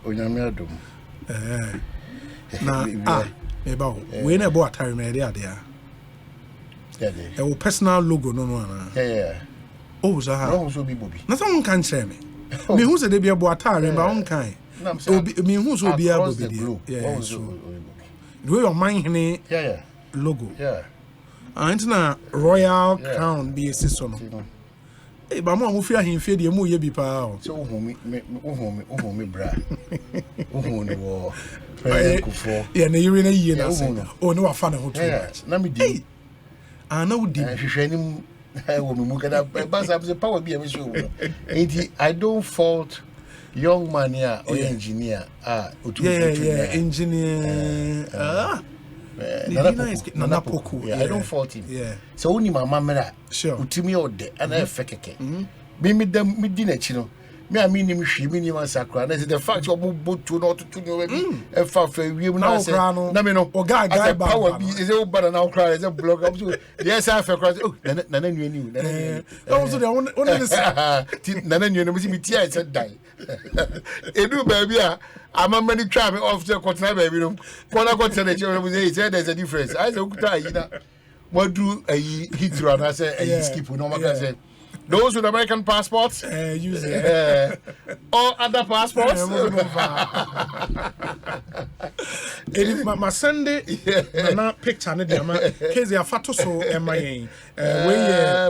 Onyamiadum. Eba we na bo atare me dey ade a. E wo personal logo no ana. Yeah. Oh so ha. No so bi bobi. Na so kan kire me. Me hu se dey be bo atare ba on kan. Me hu so bi abo bi dey. Yeah. So the way your mind hene logo. Yeah. And na royal crown be siso no. Eh ba mo fi ahemfie de mu ye bi pa o. So ohu me bra. Ohu ne wo. Yeah, na yiri na yie na say. Oh no afa na ho too much. Na me di. Na wo di. Hwehwe ni wo me mu kada ba sa power bi am so. I don't fault young man here or engineer. Engineer. Nana Poku. Yeah, I don't fault him. Yeah. So only my mama sure. Utimi ode and I fekeke. Me dem me di na chi no. Me a me nim hwi me nim asakra. Na the fact you both to not to know e fa fa wiem na say. Na me no. Oga ba. Power be is e bad now cry is a blog up so. Yes I fa cry. Oh na nyu ni. Also the one na nyu no me ti I said die. Edu baby a amamani try me off the continent baby no. Kona go tell the children say there's a difference. I say ukuta yi na. What do a Heathrow and I say skip no man say. Those with American passports, use it. Or other passports. My Sunday, na picture ne dia ma kezi afato so emayen.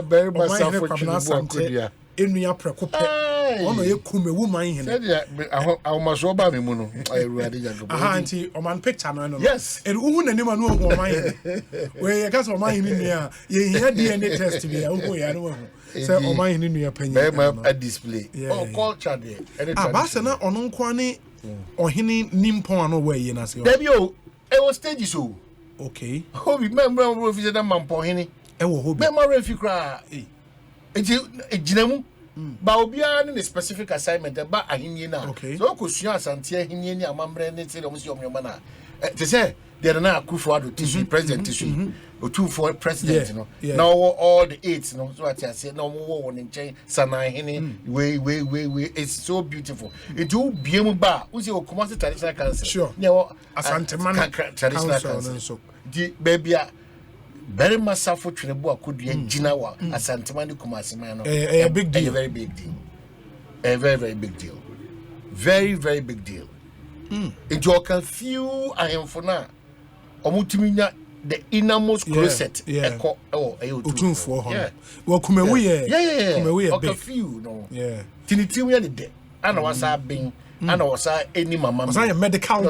Very much suffer. Enu prekope ono ye kume woman hene awmaso ba me mu no ayruade jago anti o man picture no yes e uhu nanim anu o woman hene we ye ka so woman hene nua ye hia DNA test bi uhu ya no hu say woman hene nua panyi a display culture there ba se na ono nko ne ohene nimpon anu we ye na se debi o e wo stage so okay hobi member of officer na mampon hene e wo hobi member refi kra ejinamu ba obia ne specific assignment ba ahenye na so ko sua asante ahenye ni amambre ne tire omo si omyoma na te say there na akufo ado tissue president tissue o two for president no now all the eight no so at say na omo wo ne nchen sana ahene we it's so beautiful it do biemu ba we say o commerce traditional council ne asante man traditional council di babia very massive twinebo akodua gina wa asantemani kumasima no a big deal, a very big deal, a very big deal, very big deal. Into you can feel ahemfo na omutiminya the innermost closet eko otunfo ho wo kumewu ye kumewu ye big feel no tinitimu ya de ana wasa bin ana wasa any mama wasa medical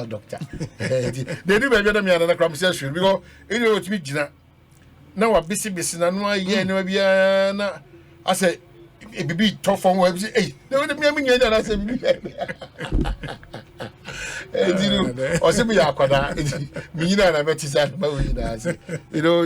doctor they do better than me na kram say sure because any what me gina na wa bisi na no aye na bia na ase e bibi tofon wa bi say na we me nya na say bibi o se bi akoda mi nyina na betisa na we na say you know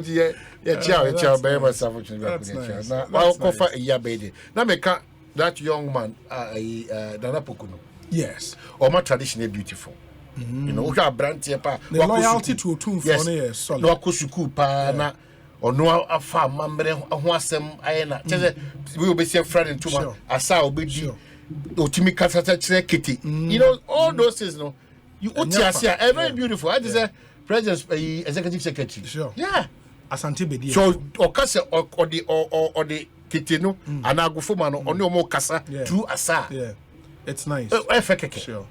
ya chia be ma sa fortune na wa ko fa ya be de na me ka that young man Nana Poku no yes or my traditional beautiful you know we have brand here pa the loyalty to tune for no solid no akusuku pa na ono afa mamre ho asem ayena chese we obesi friend into ma asa obedi otimi kasata chire kete you know all those things no you otiasia very beautiful I just say president executive secretary sure yeah asante bedi so okase or the kete no anagufo ma no ono mo kasa through asa it's nice sure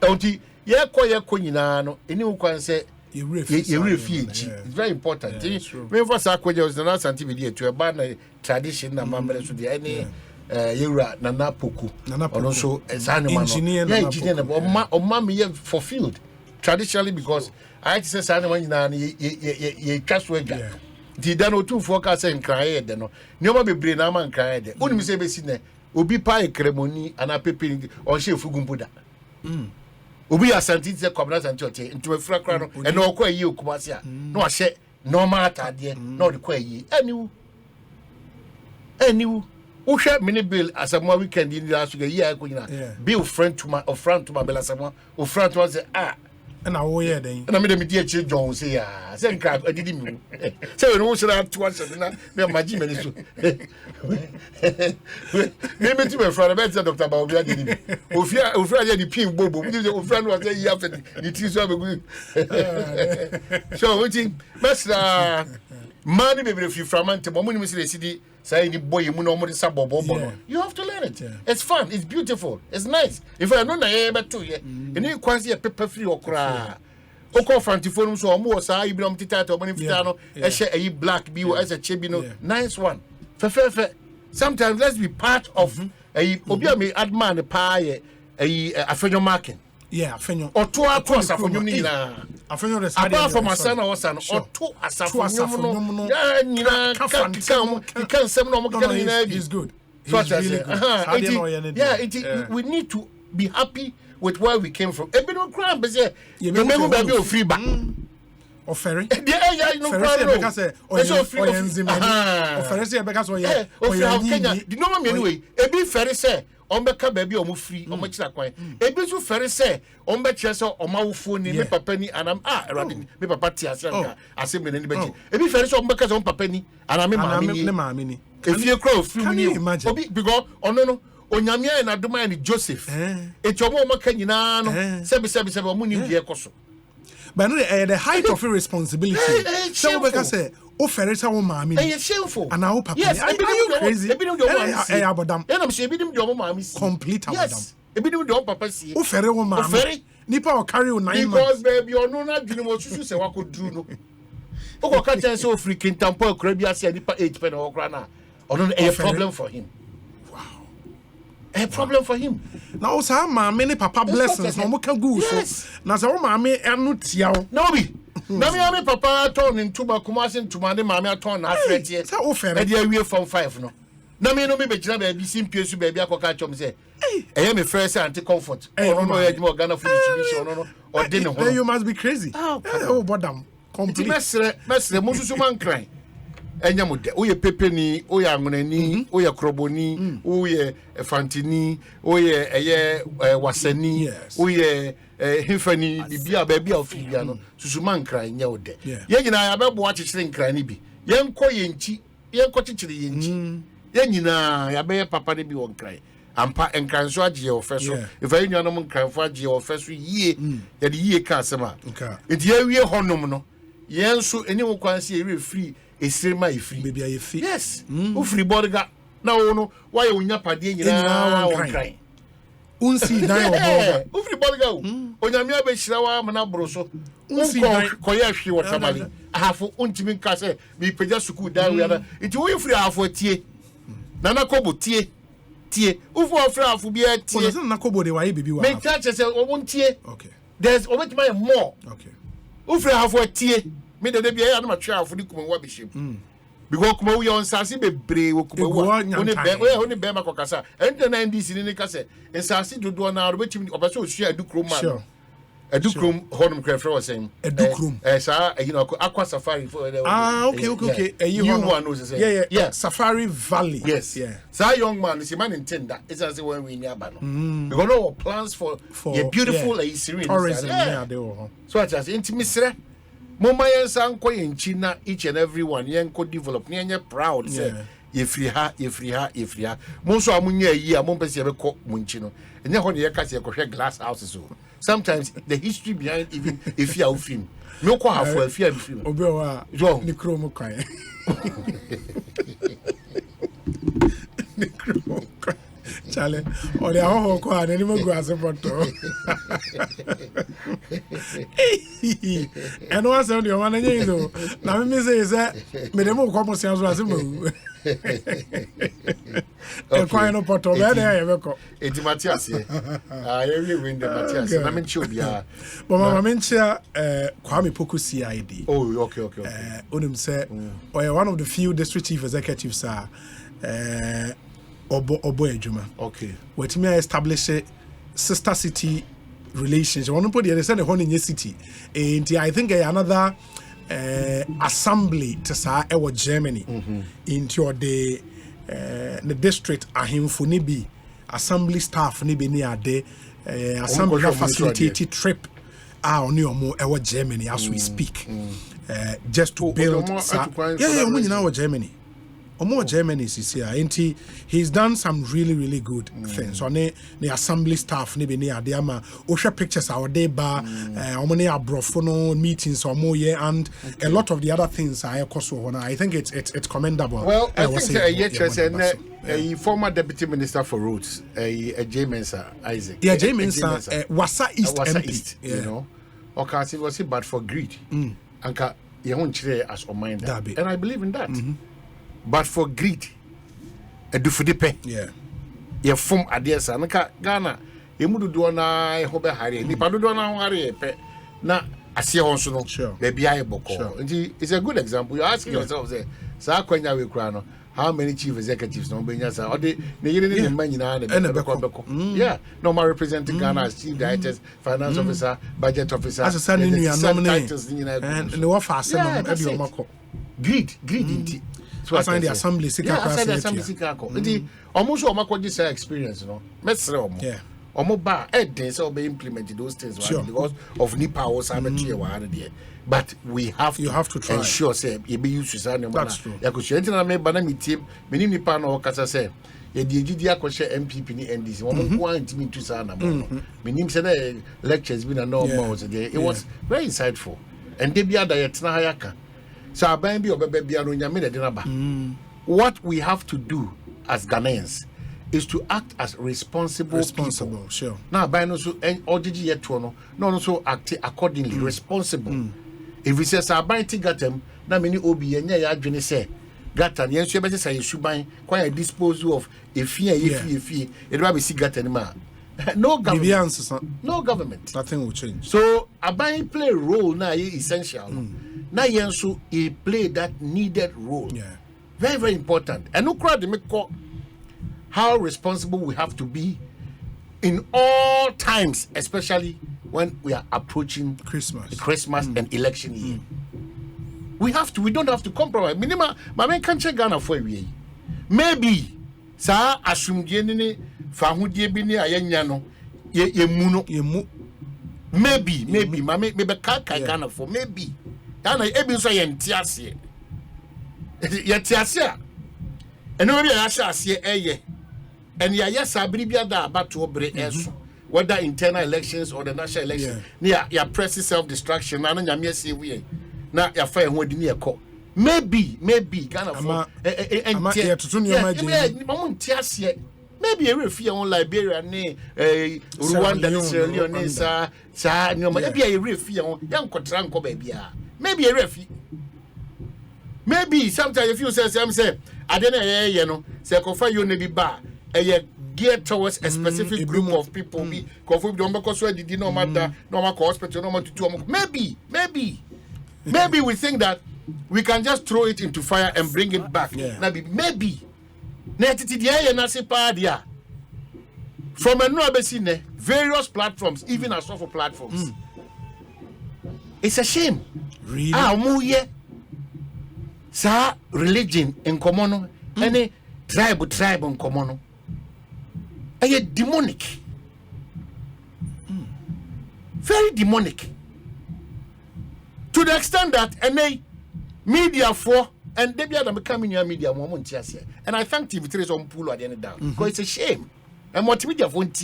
onti ye ko nyina no eni ukwan se ye refi it's very important me for sa kwaje was na santi bi to e ba na tradition na mamre so de any yewura Nana Poku ono so engineer na oma me ye fulfilled traditionally because I say sana nyina ye twaso agya di dan otumfo ka say nkran ye de no nioma bebre na ma nkran ye de onim se besi ne obi pa ekremoni ana pepe on she fugumpo da obi asanti se kwabna santi ote ntuma fira kra no e no kwa yi okumase a no ahye normal atade no de kwa yi aniwu wo hwe mini bill asamwa weekend in last week yi akonyina bill friend to my bela samwa o friend to say And I wear then. And I made a dear Jones say, ah, send crab, I didn't mean. So, no, should I have twice and then my Jim maybe to my friend, I said, Dr. Bobby, Ufra, the pin bobo, friend was a year after the teacher. So, waiting, Master, money maybe if you from Antimony City, say the boy, you know, you have to learn it. Yeah. It's fun, it's beautiful, it's nice. If I know I ever to you, and you quasi a pepper free or cry. Oko Frantifonum so more say you belong to title money fitano, a black bill as a chibino, nice one. Sometimes let's be part of a Obia may add man a pie a friend marking. Yeah, Fenyo. Or two across a from you. Apart from my son or son, or two as a from you can't say no more. He's good. We need to be happy with where we came from. A bit of crime, but you remember baby of free back. Or ferry? Yeah, no problem. Because you know me anyway. A bit ferry say. Ombeka baby omu free omachira kwan ebi so fere say ombe chese omawufo ni me papa ni anam erade me papa ti asenka asem ne beji ebi fere say ombeka so papa ni anam me maami ni efie kro free ni obi because ono no onyame ya na doma ni Joseph echo mo maka nyina no sebi omu ni die koso but no the height of irresponsibility so ombeka say o fere say wo maami ni shameful and now papa yes I believe crazy abodam na me say ebi dim de omo maami si complete abodam yes ebi dim de omo papa si o fere wo maami nipa o carry 9 months because baby ono na dwene mo susu se wakoduru no o ko ka ten say o free kintampo akura bi ase nipa 8 pe na okura na ono a problem for him. A problem for him. Now, sir, many papa blessings. No more can go. Now, so mammy and not tiao. No be. Now, me papa turn into my commercial to my mammy turn after it. Yes, I offer a year we from 5. No, now me no me be baby simple to baby. I can catch him say, I am a first anti comfort. Oh no, more Ghana food distribution or dinner. Then you must be crazy. Oh, madam. Complete. Mestre, Musu man crying. Enyamude oye pepeni oye angonani oye kroboni oye fantini oye wasani oye hifani bibia baby ofibia no susuma nkran nya ode ye nyina ya bebo achichire nkran ni bi ye nko yenchi ye nko chichire yenchi ye nyina ya be papa ne bi won nkran ampa nkran so agye ofeso if ayi nyanom nkran fo agye ofeso yie ye de yie ka asema enti ye wie honom no ye nso eni wo kwanse ye free esirima ifri baby aye fi yes u free borga na wo no why unya pade nyina won kran unsi dan oboga u free borga o onyame abehira wa mana broso unsi koye ahwe wotamali ahafo untimi nka se mi peja suku dan we na iti wo free ahafo tie nana kobo tie ufu ofre ahafo bia tie so nana kobo de wa baby wa me tell say o won tie okay there's always more okay ufu ahafo tie me de bia ya na matwa ahafo di kuma wa behim because kuma we on sase bebre wo kuma wa oni be makokasa ente na ndc ni kase sase dodo na ro betimi obaso osua edukrom man edukrom honum krefre was saying edukrom sa you know aqua safari for okay you one knows say yeah Safari Valley yes sa young man is man intend that it's as when we near bano because no plans for a beautiful serene tourism so I just intimacy Mama yensan ko yenchi na each and every one yenko develop ne yenye proud say ye free ha mo so amunya yi a mo pese be ko munchi no enye ho ne ye ka se ko hwe glass houses so sometimes the history behind even if you are film me ko ha for afia film obi wa ni krom kwan ni krom chale ori aho ko ani ni mo go asepoto and once on the one nyi na me say me dem ko mo sian so asemo e kwai no poto be na ye be ko enti Matias ye ye win the Matias na me nchi obia but mama me nchi Kwame Poku CID okay onim say one of the few district chief executives Obo Ejuma. Okay. What me establish a sister city relations. One put the send a whole in city. And I think another assembly to say Germany into the district ahimfo ni bi assembly staff ni bi ni ade assembly facilitated trip only more our Germany as we speak. Just to build. Germany. More Germany is here. And he's done some really, really good things. On the assembly staff, maybe near the Osha pictures our day bar, brofono meetings or more, and a lot of the other things I think it's commendable. Well, I think a former deputy minister for roads, a J. Mensa Isaac. Yeah, J. Mensa, Wasa East MP. You know, or it was bad for greed. And you won't share as a mind. And I believe in that. But for greed, a do for the pay. Yeah. You form ideas and Ghana. You would do na hobe Harry. Ni padu do na Harry pe. Na asia honso no. Sure. Baby I boko. It's a good example. You're asking yourself, say, sa kwanya we kra no. How many chief executives no benya sa? Or the man nyina yeah. No more representing Ghana as chief directors, finance officer, budget officer. As a son in your nominee. And the offer greed indeed. So I find the assembly almost all my experience, you know. Yeah. They be implemented those things because of Nipa or but we have to try. Ensure say you be used to that's true. Team Nipa no kasa say MPP ni NDC to sana lectures been normal it was very insightful and they be other yet so what we have to do as Ghanaians is to act as responsible people. Sure. Now, by no so no so act accordingly, responsible. If we say Sabanti Gatem, na many obi and ya adwene say Gatan, yes, you better say you should buy quite a disposal of a fee, it will be see Gatanima. No government. No government. Nothing will change. So Abai play a role now essential. Now Yansu he play that needed role. Yeah. Very, very important. And no crowd make how responsible we have to be in all times, especially when we are approaching Christmas and election year. We don't have to compromise. Minima, my man can't check Ghana for a maybe sa assume jenini fahudie bini ayanyano ye muno maybe maybe kaka Ghana for maybe Ghana ebi so ye ntiase ye tiase and no be ase eye and ya sabri bia da abato bre eso whether internal elections or the national election ya press self destruction na nyame se we na ya fa ho adi ne ekọ maybe Ghana for maybe a refi on Liberia ne Rwanda ne Sierra Leone sa no maybe a refi on yan kotra nko ba bia maybe a refi maybe sometimes if you say I don't know you know say kofa you ne bi ba geared towards a specific group of people be confirm don't because so did no matter no matter hospital no matter to maybe we think that we can just throw it into fire and bring it back. Maybe. From a various platforms, even as software platforms. It's a shame. Really? Sa religion in common, any tribe in common. A demonic. Very demonic. To the extent that media for and they be becoming your media moment here. And I thank TV3 on pull at the end down. Because it's a shame. And multimedia won't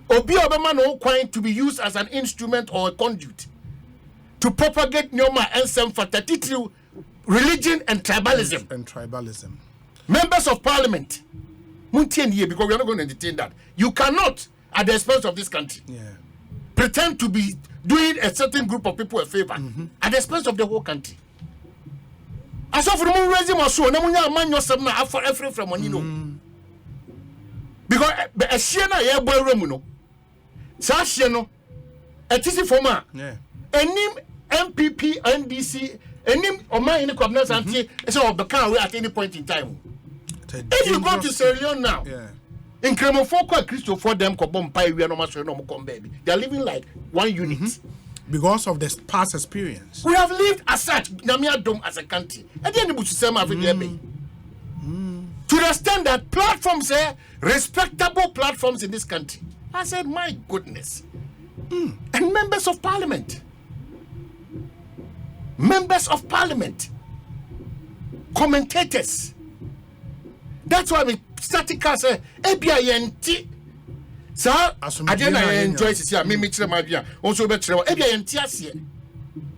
Obi Obama no quite to be used as an instrument or a conduit to propagate Nyoma and some for 32 religion and tribalism. Members of parliament because we are not going to entertain that. You cannot, at the expense of this country, pretend to be doing a certain group of people a favor at the expense of the whole country. As of the raising or so, no man yourself now for every from one, you know. Because a Shiana air boy Romuno, Sashano, a TC former, any MPP, NDC, any or my in the cabinet anti, so of the car at any point in time. If you go to Sierra Leone now, in Kremofoko, Christo for them, Kobompai, we are no much no baby. They are living like one unit. Because of the past experience. We have lived as such, Namia Dome as a country. And then you say, to the extent that platforms, respectable platforms in this country. I said, my goodness. And members of parliament. Commentators. That's why we started to say, Ebia sir, I didn't enjoy this year. Me, also better.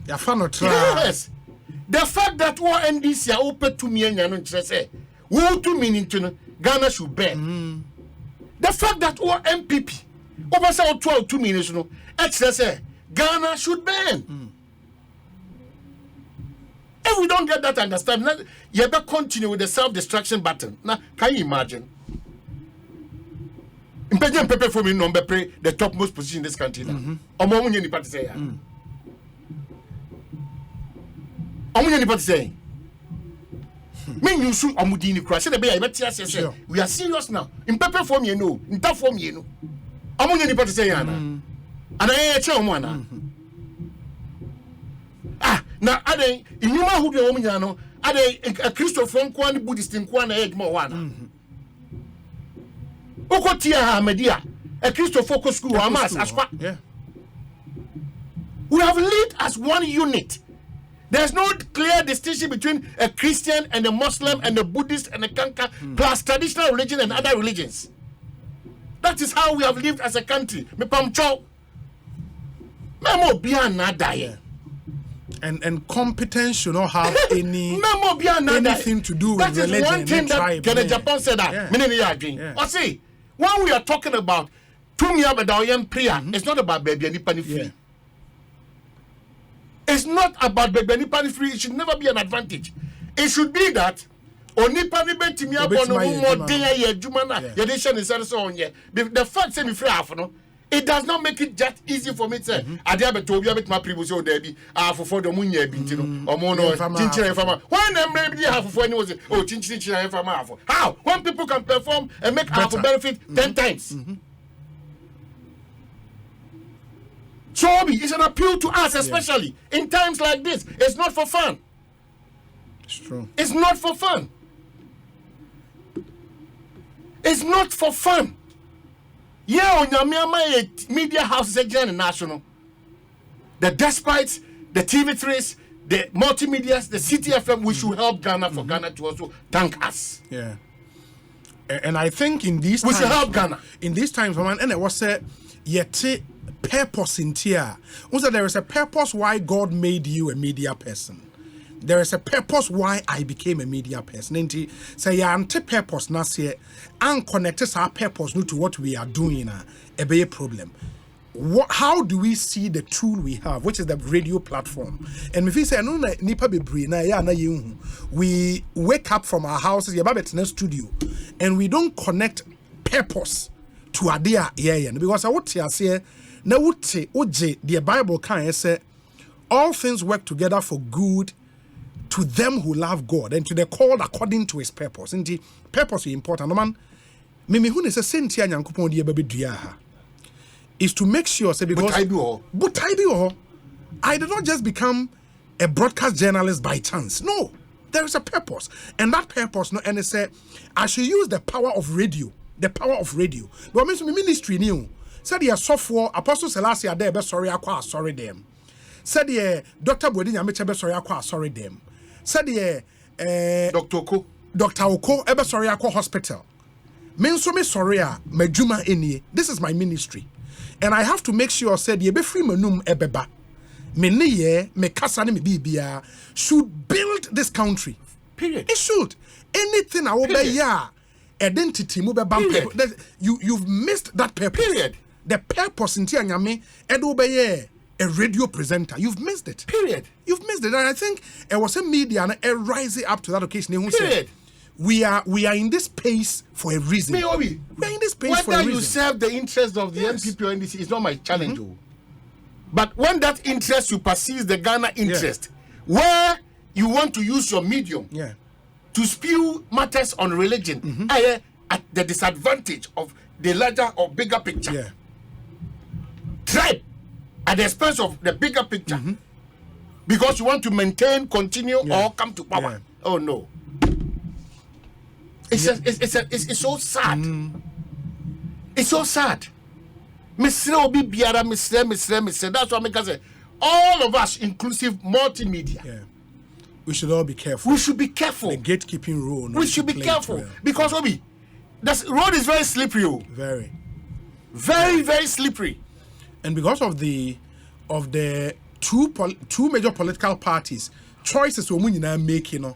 Yes. The fact that war NDC are open to me and you say, who to mean to Ghana should bear. The fact that war MPP over 12 minutes, say Ghana should ban. If we don't get that understanding, you better continue with the self-destruction button. Now, can you imagine? Imagine Pepe for me number pray the topmost position in this country now. Omo party say. Omo party say. Me you should omudini kra. Say the be better say we are serious now. In Pepe for me no, in that for me no. Omo party say ana. And I che omo ana. Na ade inyuma hu de omo nya no ade a Christopher nko an Buddhist nko an edmo wana. Okotia Media, a Christopher school, Hamas, Aspa. Yeah. We have lived as one unit. There's no clear distinction between a Christian and a Muslim and a Buddhist and a Kanka, plus traditional religion and other religions. That is how we have lived as a country. And competence should not have anything to do with religion. That is one thing that Japan said that. I see, when we are talking about prayer, it's not about baby and free. It's not about baby and free. It should never be an advantage. It should be that the fact that we free it does not make it just easy for me to say, I dare to be my previous old Debbie, for the Munya Bintino, or Mono, Chinchilla Farmer. Why maybe half of when was it? Oh, Chinchilla Farmer. How? When people can perform and make half a benefit 10 times. So it's an appeal to us, especially in times like this. It's not for fun. It's true. It's not for fun. It's not for fun. Yeah, on your media houses again national. The Despites, the TV3s, the multimedias, the CTFM, we should help Ghana for Ghana to also thank us. Yeah. And I think in these we times, should help Ghana. In these times, man, and it was said, yet purpose in here. Also, there is a purpose why God made you a media person. There is a purpose why I became a media person. And say anti purpose na say and connect our purpose to what we are doing a be a problem. How do we see the tool we have, which is the radio platform? And if we say no nipa bebre na ya na yehu, we wake up from our houses, ya babet na studio, and we don't connect purpose to idea because I would say na would say oje the Bible can say all things work together for good to them who love God and to the called according to his purpose. And the purpose is important. No man, me who is a sentia nyankopon die babedua is to make sure say because I did not just become a broadcast journalist by chance. No, there is a purpose, and that purpose no and it say I should use the power of radio. The power of radio. But means ministry new. Said the software Apostle Selassie are there. Be sorry, I sorry them. Said the Dr. Bodin Yamecha be sorry, I sorry them. Said the Dr. Oko ebe sorry akwa hospital. Men so me sorry medjuma enie. This is my ministry. And I have to make sure said ye be free menum ebeba. Me ne ye me kasa ne me bibia should build this country. Period. It should. Anything I obey ya identity mo be bam. You've missed that purpose. Period. The purpose in Tianyame ed obey a radio presenter. You've missed it. Period. You've missed it. And I think it was a media and rising up to that occasion. Who Period. Said, we are in this space for a reason. We are in this space for a reason. Whether you serve the interest of the NPP or NDC is not my challenge. But when that interest supersedes the Ghana interest, where you want to use your medium to spew matters on religion at the disadvantage of the larger or bigger picture. Tribe at the expense of the bigger picture. Because you want to maintain, continue, or come to power. Oh no. It's so sad. It's so sad. Mr. Obi Biara, Mr. That's what I say. All of us, inclusive multimedia. Yeah. We should all be careful. We should be careful. The gatekeeping rule. We should be careful because Obi, the road is very slippery. Very, very slippery. And because of the two major political parties choices we are making,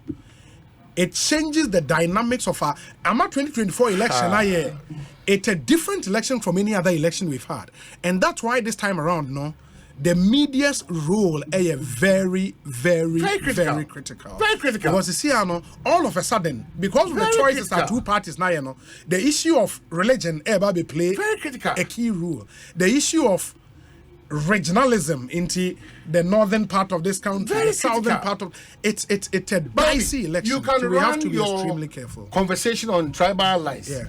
it changes the dynamics of our 2024 election. It's a different election from any other election we've had, and that's why this time around, the media's role is very critical. Very critical. Because you see, all of a sudden, because of the choices are two parties now, the issue of religion be play a key role. The issue of regionalism into the northern part of this country, the southern part of it's a dicey election. You can so we have to be extremely careful. Conversation on tribal lines. Yeah.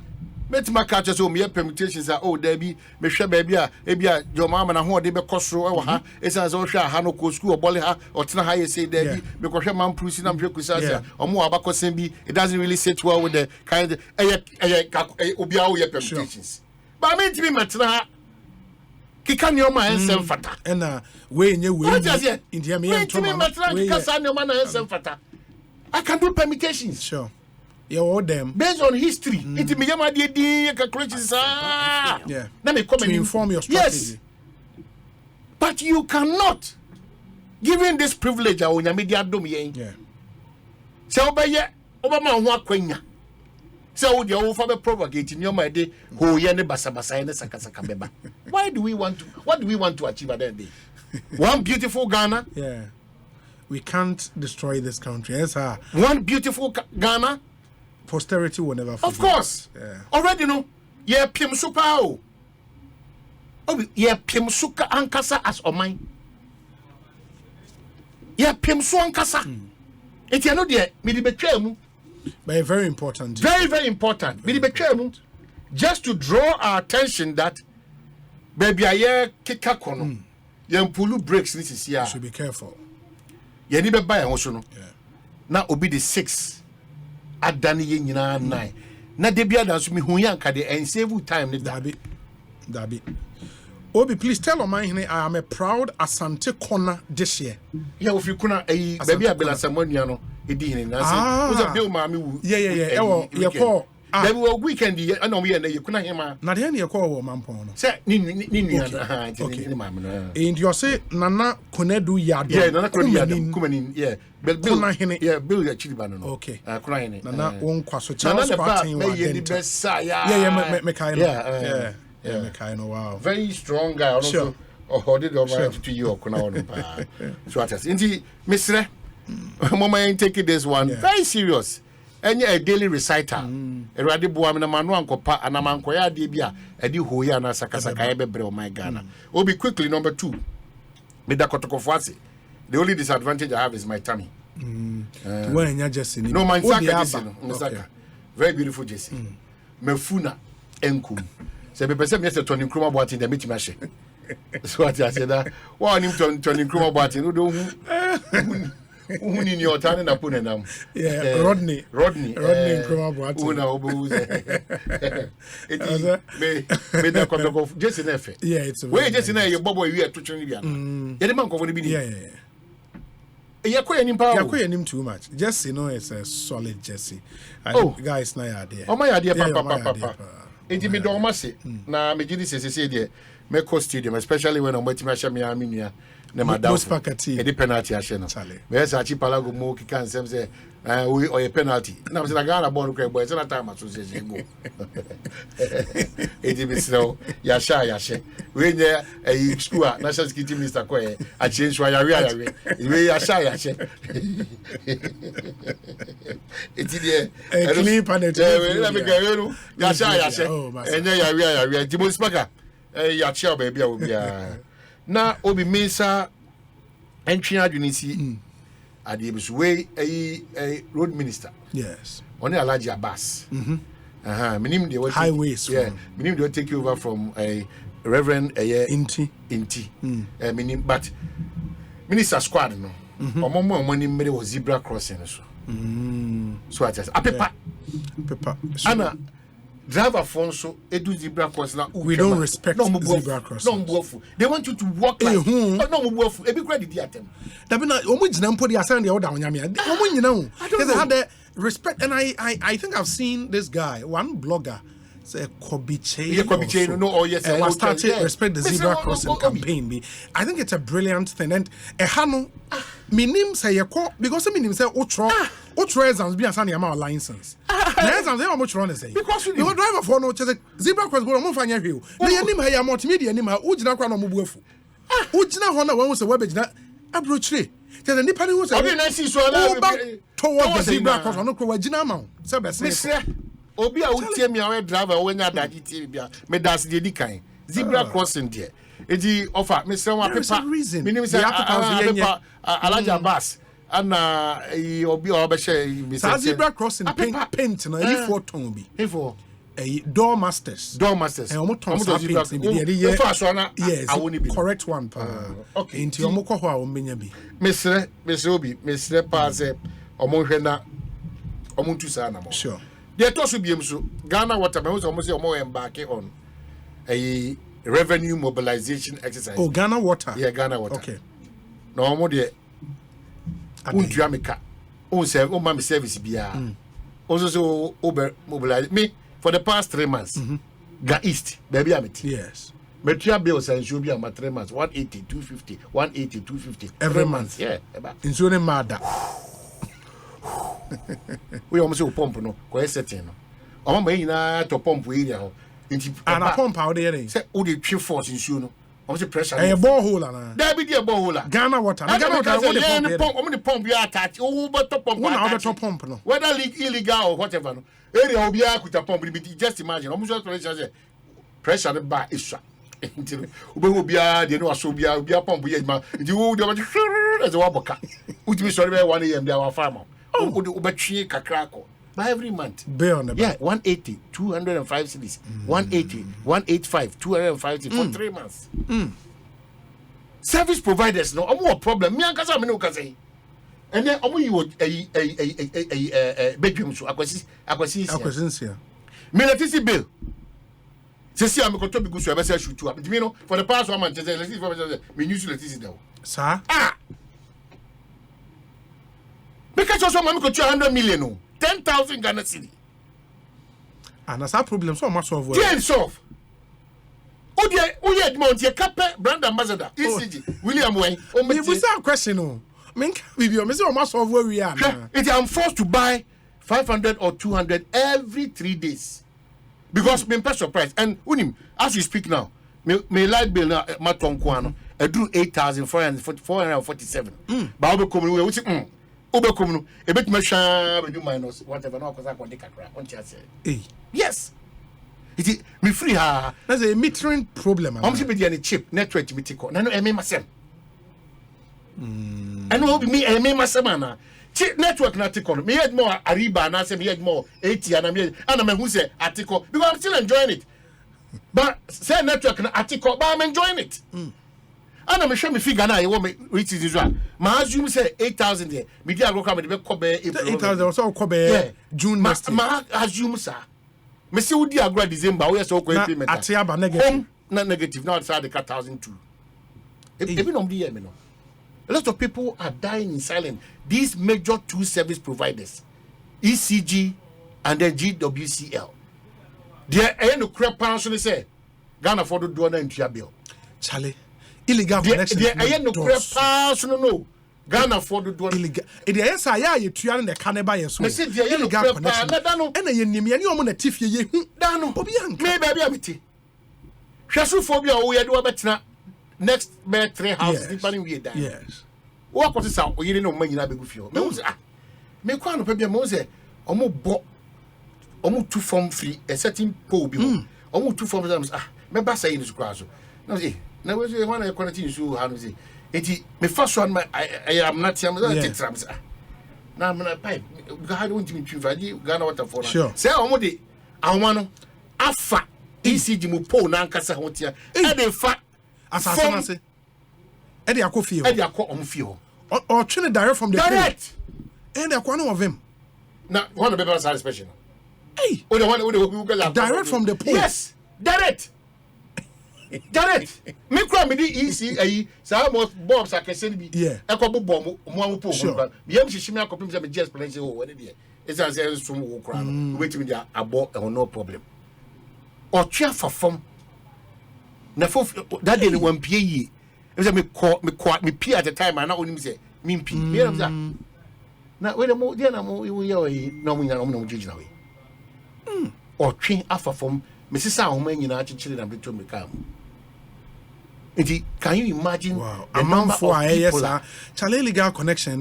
Met my catches so mere permutations are Debbie, Mesha baby, Ebia, your mama and who they be costro, it's as Osha, Hanoko school, or Boliha, or Tanaha say Debbie, because your mom Prusin and Jokusa, or more Abaco Sembi, it doesn't really sit well with the kind of Obiao permutations. But I mean to be Matana. Kikan your man and fata. And way in your way, India, me and fata. I can do permutations. Sure. You all them based on history. It me yama di calculations. Yeah. Let me come to and inform your strategy. Yes. But you cannot, given this privilege, on your media dome. Yeah. So by ye, Obama wa kwenya. So the over the propagating your mind, who yene basabasa and sakasaka beba. What do we want to achieve at that day? One beautiful Ghana. Yeah. We can't destroy this country. Yes, sir. One beautiful Ghana. Posterity will never forget. Of course. Yeah. Already no. Yeah, Pim Suka. Oh, yeah, Pim Suka Ankasa as o mine. Yeah, Pim Su Ankasa. It's no dear, me di betwemu. But very important. Very important. Me di betwemu. Just to draw our attention that baby aye kika kono. Yampulu breaks this is here. Should be careful. Yeah, ni be buy so no. Yeah. Na obi the 6. Adani ye nyina 9. Na de bia dan so me hu yanka de and save time ni Dabi. Obi, please tell Omahene I am a proud Asante Kona this year. Yeah, if you kuna baby abela samonia no edi hene na say was a bill ma me wu. Yeah. You call There will weekend I know we and you kuna hima. Na de you call Mampon. Say ni ni ma me no. And you say Nana Konedu Yado. Yeah, Nana Konedu Yado. Kumanin, yeah. Bill, yeah, Bill ya chili bano. Okay. Kuna hene. Nana won kwaso Charles Partin wa denta. Yeah, me kind of. Yeah, me kind of wow. Very strong guy also. Oh, did over to you kuna on pa. So at us. Inti Mr. Mama ain't taking this one very serious. And a daily reciter. A radical woman, a man, ankopa, and a man, koya debia, a di hoya na sakasaka ebebre my Ghana. Will be quickly number 2. Midakotokofwasi. The only disadvantage I have is my tummy. When you're just in no, my Saka. Very beautiful Jesse. Mefuna enkum. So, the person yesterday turning chroma boat in the meeting machine. So, what I said that one him turning chroma boat in who in your town and upon them. Yeah, Rodney chroma boat. It is made the contact of Jesse Nefe. Yeah, it's a way just in a bubble you are to Trinidad. Yeah, the man going to be yeah. You're quite him too much. Jesse, it's a solid Jesse. Guys, na idea. Oh, my idea, papa. It me do masi. Na me gidi say there. Me co stadium, especially when I'm waiting my shamia minia. Ne madam. E di penalty a sheno. Me say achi palago mo ki kan sem say we or a penalty. Na me say na Ghana born cry boy. Say na time association go. E di me say ya she. We nya e school national security minister ko e a change wa ya we. We ya she. E di there. E clean panel. We me go no. Ya she. Enya ya we. Di mo speaker. Ya chia baby a na obi mensa entry adwinisi adiebisu we a road minister. Yes. Oni Alhaji Abbas. Minim de what highways. Yeah. Minim de take over from a Reverend Inti. Minim but minister squad no. Omomo money mere was zebra crossing so. So at us. Apepa. Pepa. Ana driver fonso edu zebra cross na we don't respect zebra cross. No mbuafu. They want you to walk like no mbuafu. Ebi kura di atem. Dabi na omo jina mpo di asan de oda onyame. Omo nyina ho. They had the respect, and I think I've seen this guy, one blogger say Kobiche. No, yes, I was started respect the zebra crossing campaign. I think it's a brilliant thing, and hano minim say because minim say utro exams be asan yama license. The exams they much run say because you driver for no zebra cross go mo fanya hwe. Na yanim ha ya multimedia nim ha ujina kwa no mo buafu. Ujina ho na wan say wabegina abrochire. The nipa ni say obi na si so na towards the zebra cross no ko wagina ma say be say obi a utie mi awe driver we nya daji tie bia me das de di kan zebra crossing there edi offer me say one paper minim say alaja bus ana obi o be share me say zebra crossing paint na any for ton bi for door masters e omo ton paint bi de ye for so na awoni bi correct one pa okay nti omo ko ho a ombenya bi me sre obi me sre pa say omo hwe na omo ntu sa na mo sure. They told you so Ghana water was almost more embarking on a revenue mobilization exercise. Oh, Ghana water. Yeah, Ghana water. Okay. No more there. Untuamika. Mami service bia. Also so over mobilize me for the past 3 months. Ga East, baby amity. Yes. Metia bills and should be about 3 months. 180, 250, 180, 250 every month. Yeah. Insurance mada. We almost pump no ko setting no o ma yina to pump area ho nti ana pump out there say o dey twi force nsuo no o say pressure e borehole ana there be there borehole Ghana water o dey pump you attach o better pump one out better pump no whether illegal or whatever no area obi akuta pump be just imagine o mo so pressure the bar is nti obi obi a de no aso obi a pump ye ma nti wo de as wa boka ultimate sorry be 1 am there our farmer Ubetri kakrako by every month. Yeah, 180, 205 cities. 180, 185, 205 cities for 3 months. Service providers no more problem. Me ankasa me no ka say. And then omo yi bedroom so akwasi. Me electricity bill. Sesi am ko to bi go so e be say shoot up. Me no for the past 1 month electricity me use electricity now. Sir? Because also mama ko 200 million no 10,000 Ghana cedi. And that's a problem so much solve. Ten solve. Oye Edmond ye kape brand ambassador ECG William Wayne. Me we say a question no. Me video me say o ma solve where we are now. It am forced to buy 500 or 200 every 3 days. Because me per surprise and unim as we speak now me light bill na ma tonko ano e do 8,447. Ba obe come we say Obekum no ebetuma hwa be do minus whatever no akosa kwande kakra on tia say yes it me free ha that's a metering problem am se be dey chip network me tiko na no eme masem and no be me eme masem na chip network na tiko no me head more ariba na say me head more 80 and me hu say atiko because I'm still enjoying it but say network na atiko but I'm enjoying it ana me hwe me figure na e wo me which is usual ma assume say 8,000 there me dey go come me ko be April 8,000 so ko be June next ma assume sa me say we dey agro December we so ko payment ati aba negative na negative now say the 1,002 even on the year me no a lot of people are dying in silence. These major 2 service providers ECG and then GWCL they no crap pension say Ghana for do na ntua bill Charlie illegal connections. They no pass no. Ghana for the door. Illegal. It is ya you tuan the cannibal yes. Illegal connection. And a nim any omo na tifie ye hu. Dano. Obi anka. Me baby amiti. Hwasophobia o ye do betena next be 3 houses depending we dan. Yes. Wo akote sa o yire no manyina begu fie. Me wo say me kwa no pa bia me say omo bo omo two form free a certain pole bi ho. Omo two form me ba say ni so kwa so. No say na we say when I connect you how say enti me first one I am not am tetrams na me na pipe ga don't me twivaji Ghana water for say omo de anwa no afa ECG mu pole na nkasa ho tia e de fa asasa say e de akofie e de akọ omo fie ho or train direct from the direct and the one of him na one of the special Hey. Oh, the one who direct from the pole. Yes, direct. Me cry me the easy most bombs I can send me. Yeah. A couple bomb one pole. Sure. Me am she me akopim say me just plan say oh when dey. It's as say some wo cry. Wait me there abo no problem. Or twa for form. Na for that day one pie yi. E say me pie at the time and na onim say me pie. Me am say na we mo dey na mo we ye na mo nya no gigina we. Or twa afa form. Me sisa ahoma nyina chichire na beto me kam. Can you imagine the number of people? Chale legal connection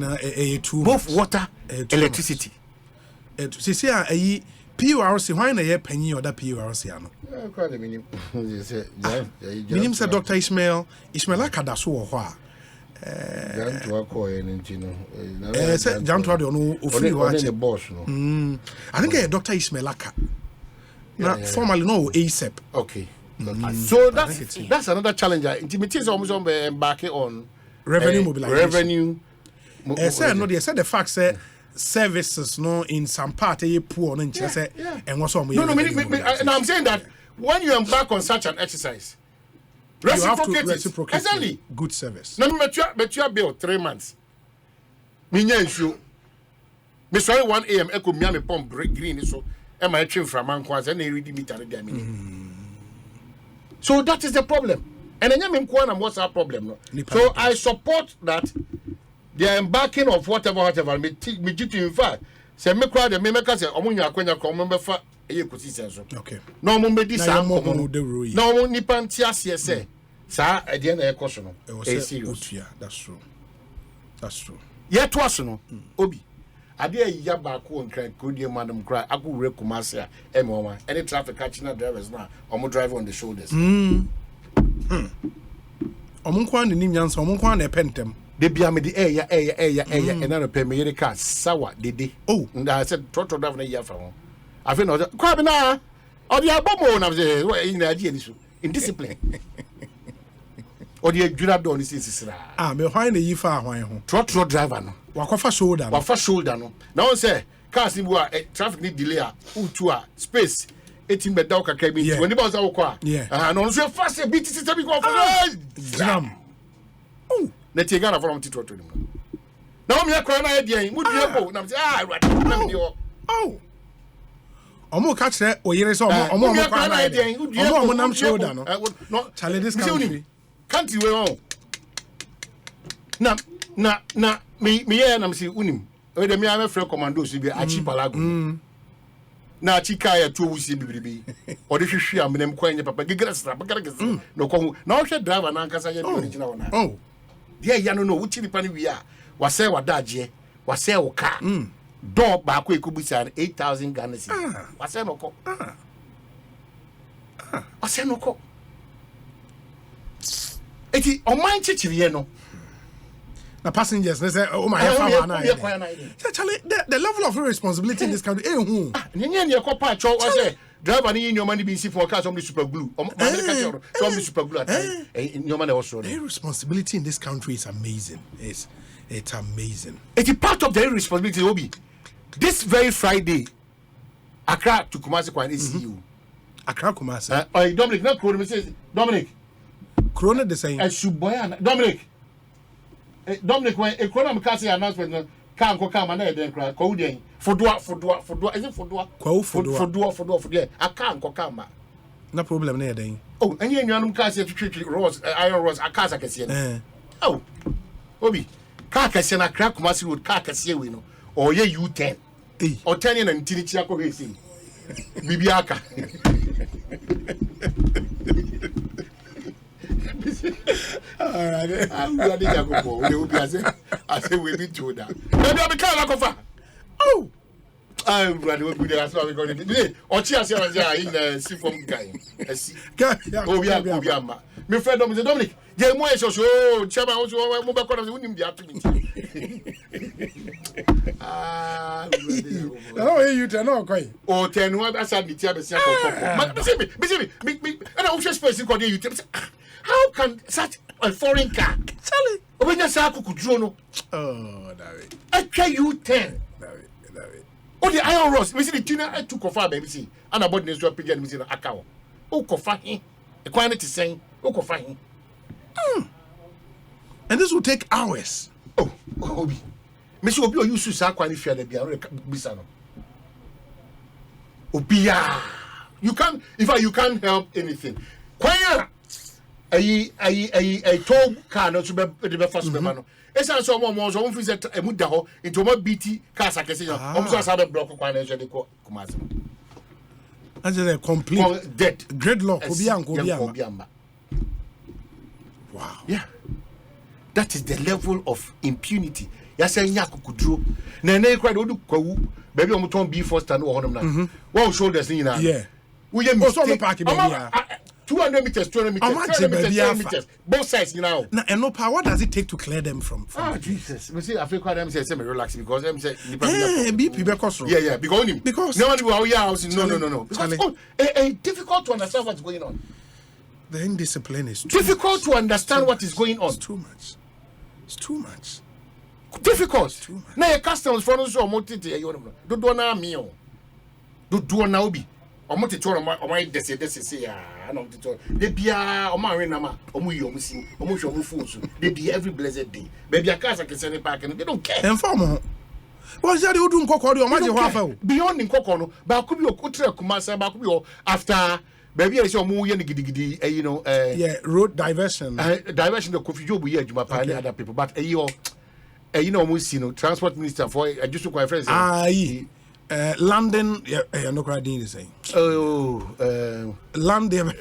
both water, electricity. See, a PURC, why na ye penny or that PURC? Minim said Dr. Ismail Akadaso or what? Jam to the boss. I think Dr. Ismail Aka. Formally, no ASAP. Okay. So that's another challenge. Intimidate is almost embarking on revenue mobilization. Revenue. They said the fact that services no in some part poor and what's on. No, I'm saying that when you embark on such an exercise, you have to reciprocate exactly good service. No, but you bill 3 months. Me issue. Me sorry 1 a.m. Echo me pump green so. Am I train from Manquas and they read meter So that is the problem. And then what's our problem? No? So I support that they are embarking of whatever. Me in fact. Say me crowd the me make say omunya akwanya ko member fa Ekosiisen so. Okay. No mo be this am no mo nipa ntia say sa e de na e koso no. E serious. That's true. Yet was no obi ade ya ba ko nkran kodie madam kra akure kumase a emoma any traffic catching drivers na omo drive on the shoulders omo kwa ne nim nyansa omo kwa na epentem de bia me de eya and na pe me yere car sawa dede and I said trotro drive na ya fa ho afi na kwa be na o de abomo na say ina ade ani so indiscipline o de adwuna do ni sisira me hwan na yi fa hwan ho trotro driver no wakofa shoulder no now say cars ni bua traffic ni delay a utu a space etim be daw kakra bi when the boss a wokọ no so fast bit system bi go for jam na tie Ghana from titro to nim now me akra na e mu due ko na me say na me dio omo ka kire oyire so omo kwa na e omo nam shoulder no challenge this country we on na me na me say unim we dem ya me free commando so bi achi palago na achi kaya to wusi bibribi o de hwehwe amnem kwanye papa gigrasra bagaragas no ko na o hwe driver na nkasa ye original na dia ya no wuchi nipa ni wi a wase wadaje wase wo ka do ba ko ekubusa 8,000 Ghana cedis wase no ko wase no ko eti o man chichiriye no the passengers they say oh my the level of responsibility in this country nyenye ko pa cho say driver ni nyoma ni bi si for car some super glue some super glue nyoma na also the responsibility in this country is amazing. It's amazing. It's part of the responsibility obi this very Friday Accra to Kumasi kwa ECU Accra Kumasi Dominic na Krono me say Dominic Krono the same Suboya Dominic when economic announcement can go come and then cry ko den fodua is it fodua fodua I can't go come no problem na den and you nyanum ka say twitwi rose iron rose akasa kese obi ka kese na crack Kumasi road ka kese we no or ye U10 or 10 na ntirichi akọ hesi bibiaka all right I'm ready to go. I say we need to that. Maybe I'm kind of oh I'm ready to go there as well because today or chia say in the see from guy obiama me friend Dominic je mo e so chama o mo be ko na unim dia to me oh you tell no kwai o ten wa asa mi tia be sia ko me and I was space ko dey you how can such a foreign car Charlie obenya sa akukudro no oh David atwa U10 David Oh, the iron rods. We see the tuna I took off baby see. And about the next pigeon we see a cow. Oh, coffee. A quantity saying, oh, coffee. And this will take hours. Oh, Obi. Monsieur Obi, you should say quite if you are the Bisano. Obia. You can't, you can't help anything. Choir. I told car not to be the first man. It's also more so visit a mudaho into more BT cars. I can say, almost as a block of financial commerce. That's a complete dead gridlock. Obiang. Wow. Yeah. That is the level of impunity. You're saying Yakukudro. Nene cried, baby, I'm going to be first and one shoulders in. Yeah. We are also parking 200 meters, 200 meters, 200 meters, both sides, you know. And no power, what does it take to clear them from Jesus. We see, I feel quite relax because I'm saying, yeah, because no one will house. No. Because difficult to understand what's going on. The indiscipline is difficult to understand what is going on. It's too much. It's too much. Difficult. Now, your customs for us or motive, you don't do na meal. Do na obi. Or motive or my this is I know the Bia or Marinama or Muyomsi or Mushomufusu. They be every blessed day. Baby, a casa can send it back and they don't care. And former. What's that you doing? Cocoa, beyond in Cocono, but could be a Kutra Kumasa, Bakuyo after. Baby, I saw more giddy, you know, road diversion. Diversion of Kofi Jobu, yeah, Juma Pine, other people, but you know, transport minister for I just took my friends. London, yeah, no crowd the same. London,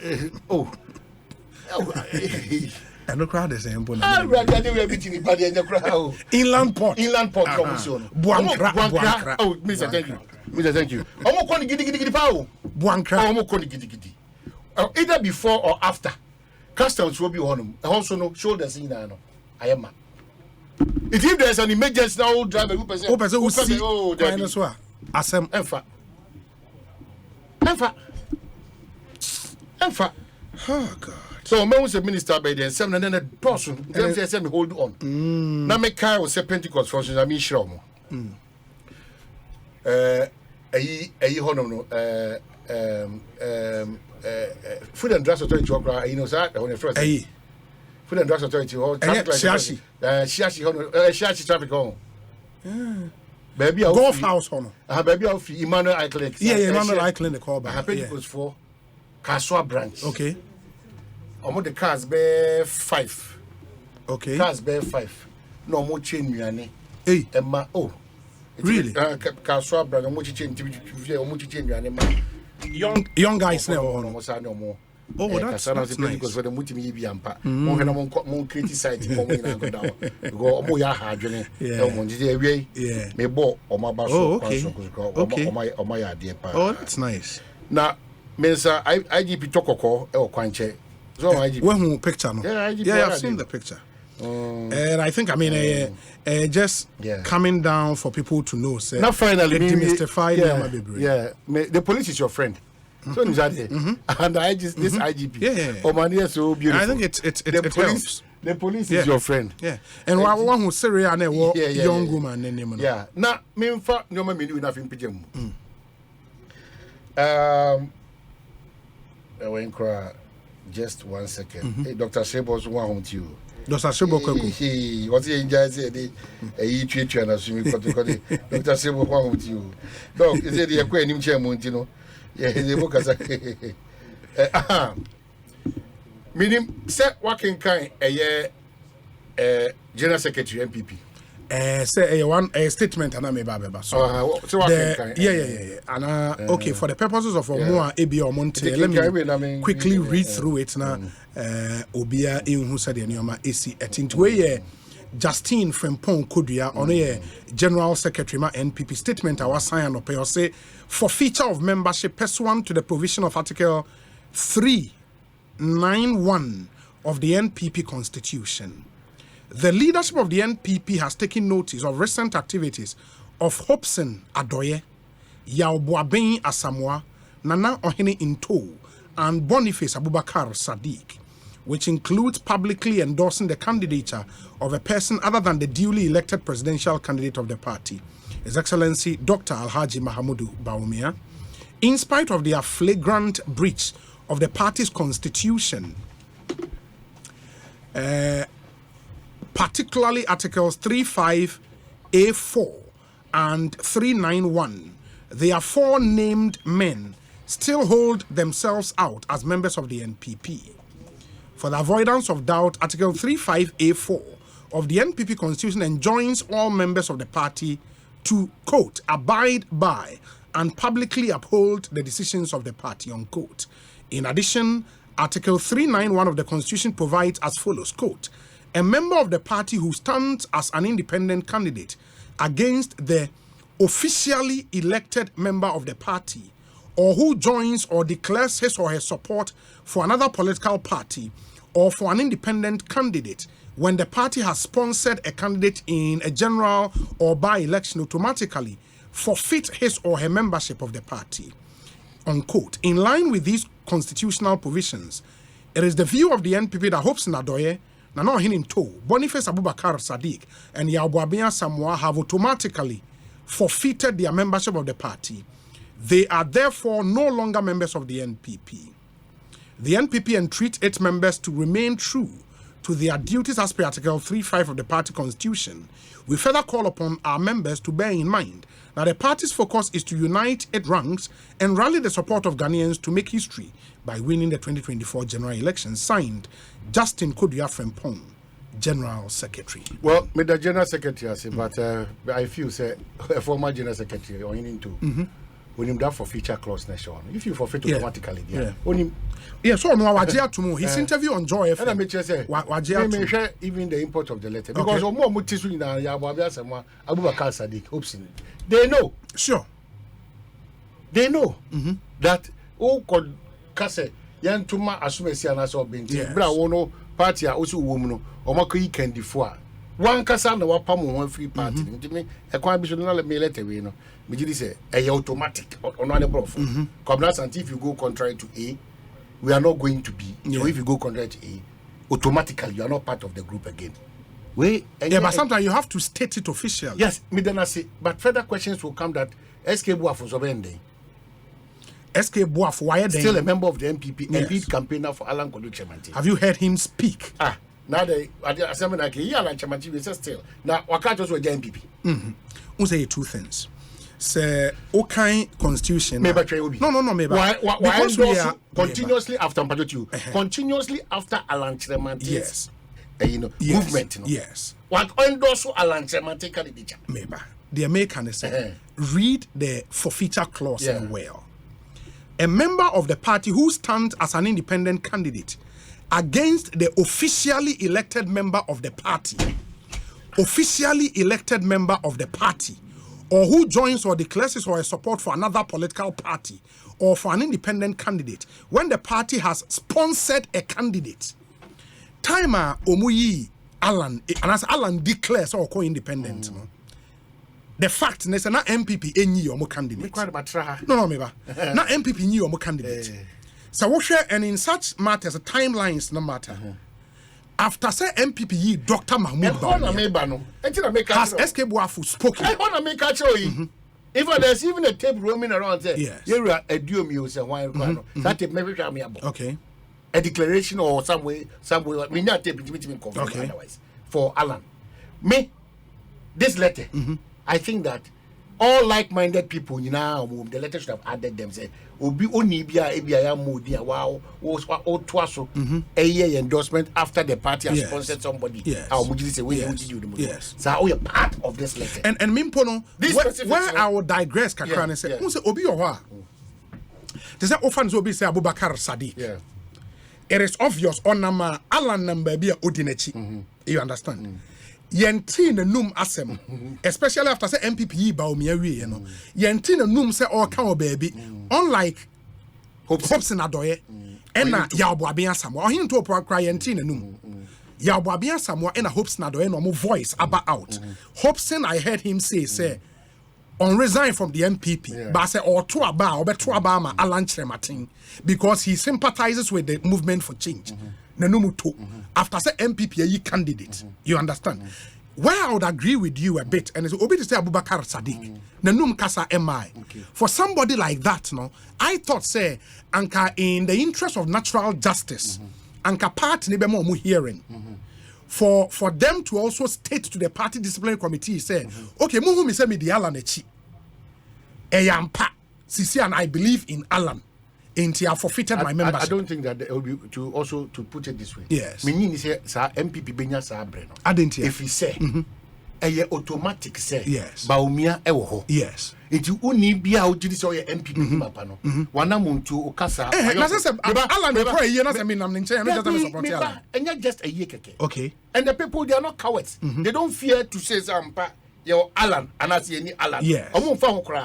and no crowd the same. Inland port, Buankra. Oh, Mr. Thank you. Omo giddy pow. Buankra, Omo giddy. Either before or after, customs will be on them. Also, no shoulders in. I am. If there's an emergency now, driver who say, oh, Asem Enfa. Oh God. So man was a minister by then 7 and then a person them say me hold on. Now me car was a Pentecost for I mean sure mo. Food and Drugs Authority you know that on the first. Food and Drugs Authority Shiashi traffic on. Baby, golf house on. Baby, of Emmanuel I Clinic. Yeah, Emmanuel I Clinic call back. Pentecost for Kaswa branch. Okay. Almost the cars bear 5. Okay. Cars bear 5. No more chain me. Hey. Emma, oh. Really? Kaswa branch, much chain young guys now. No more. Oh, that's nice. Because for the multi be ampa. Mon criticize down. Go mo ya hadwene. Yeah. Me bo o ma ba so o my idea pa. Oh, that's nice. Now, Mensa IGP Tokoko e o kwanche. So IGP. When picture no? Yeah, I've seen the picture. And I think just coming down for people to know say now finally demystify the police is your friend. So and this IGP. Oh, so beautiful. I think it helps. The police is your friend. Yeah. And one who say young woman name. Yeah. Now me fa no me do nothing pijem. When cry just 1 second. Hey, Dr. Shebos one home to you. Dr. Shebo he was he enjoy say the treat and assume because Dr. Shebo one home to you. Dog is it the akwa nim chairman you know. Yeah, the book as a meaning set working kind a year General Secretary MPP. Say a statement and I may baba. So yeah. And okay, for the purposes of more ABI or Monte, let me quickly read through it now. Obia who said the Nioma AC at into a Justine Frempong Kodia on a General Secretary NPP statement I was signed up or say for feature of membership pursuant to the provision of Article 391 of the NPP Constitution. The leadership of the NPP has taken notice of recent activities of Hobson Adoye, Yaobuaben Asamoah, Nana Ohene Into, and Boniface Abubakar Sadiq, which includes publicly endorsing the candidature of a person other than the duly elected presidential candidate of the party. His Excellency Dr. Alhaji Mahamudu Bawumia, in spite of their flagrant breach of the party's constitution, particularly Articles 35A4 and 391, their four named men still hold themselves out as members of the NPP. For the avoidance of doubt, Article 35A4 of the NPP Constitution enjoins all members of the party to, quote, abide by and publicly uphold the decisions of the party, unquote. In addition, Article 391 of the Constitution provides as follows, quote, a member of the party who stands as an independent candidate against the officially elected member of the party, or who joins or declares his or her support for another political party or for an independent candidate when the party has sponsored a candidate in a general or by-election, automatically forfeit his or her membership of the party, unquote. In line with these constitutional provisions, it is the view of the NPP that Hopes Nadoye, Nano Hininto, Boniface Abubakar Sadiq, and Yabuabia Samoa have automatically forfeited their membership of the party. They are therefore no longer members of the NPP. The NPP entreats its members to remain true to their duties as per Article 35 of the party constitution. We further call upon our members to bear in mind that the party's focus is to unite its ranks and rally the support of Ghanaians to make history by winning the 2024 general election. Signed, Justin Kodua Frempong, General Secretary. Well, with the General Secretary, I say, but I feel say a former General Secretary or into when him that for feature clause nation. If you forfeit automatically, so no wajia to his interview on Joy FM. And I make sure say wajia even the import of the letter because more mutisu in Yabuabia Samoa Abubakar Sadiq hopes in they know. Sure. They know that all could kase yantuma asumesi anaso binti bra wono party a osu womuno omako kendi fo one kasa na wapam one free party ntimi e kwa bi so na me letter we no me gidi say e automatic ono ane bro for covenant and if you go contrary to A we are not going to B. So if you go contrary to A automatically you are not part of the group again. But sometimes you have to state it officially. Yes, me then I say, but further questions will come that SK Buafo Zobende. SK Buafo, why are they still a member of the NPP and lead campaigner for Alan Kodu-Chemanti? Have you heard him speak? Now the assembly like Alan Chemanti is still. Now, what can't also the NPP? We'll say two things. Say, okay, constitution. No, maybe. Why because we are continuously after continuously after Alan Chemanti. Yes. Movement. Yes. What endorse Alan Chemanti candidature? Maybe. The American say, read the forfeiture clause well. A member of the party who stands as an independent candidate against the officially elected member of the party, or who joins or declares his or her support for another political party or for an independent candidate when the party has sponsored a candidate. Timer Omuyi Alan, and as Alan declares or co-independent. The fact is that MPP any or more candidate. No, meba. Na MPP any or more candidate. So we share and in such matters, timelines no matter. After say MPP Dr. Mahmoud has SK Buafu spoken. I want to make a show you. If there's even a tape roaming around there, you are a duo music and why that tape maybe me about. Okay. A declaration or some way, we not tape between otherwise. For Alan. Me, this letter. I think that all like-minded people, you know, the letter should have added them. Say, "Obi onibia ebia modia wow was twaso a year endorsement after the party has sponsored somebody." Yes. Our Mujidi say, "We did you the money." Yes. So we are part of this letter. And Mimpono, where I will digress, Kakran say, "Who say Obi Owa?" Does that often Obi say Abubakar Sadiq? Yeah. It is obvious on nama Alan number be Odinechi. You understand? Yenti na num asem, especially after say MPP Bawumia we, you know. Yenti na num say all can baby, unlike Hopes in Adoye, and na Yabuabia Samoa. Or him to cry Yenti na num. Yabuabia Samoa and a Hopes na Adoye no more voice about out. Hopes I heard him say on resign from the MPP, but say or to about or better about Alan Chematin because he sympathizes with the movement for change. After say MPP candidate, you understand? where I would agree with you a bit, and it's Obi to say Abubakar Sadiq, Nanum Kasa MI. For somebody like that, no, I thought, say, Anka, in the interest of natural justice, Anka part Nibemo mu hearing. For them to also state to the party disciplinary committee, say, okay, Muhu mi se mi di Alan echi. Eyampa, Sisi, and I believe in Alan. I forfeited my membership. I don't think that it will be to put it this way. Yes. Meaning say sa MPP benya sa breno. I didn't hear. If he say, automatic say. Yes. Baumia ewo ho. Yes. Iti uni bia ujidi say oye MPP mapa no. Wana muntu okasa. Na say Alan be kwa ye na say me nam nche no just me support Alan. And just a year keke. Okay. And the people, they are not cowards. They don't fear to say sampa your Alan and I see any Alan. Yes.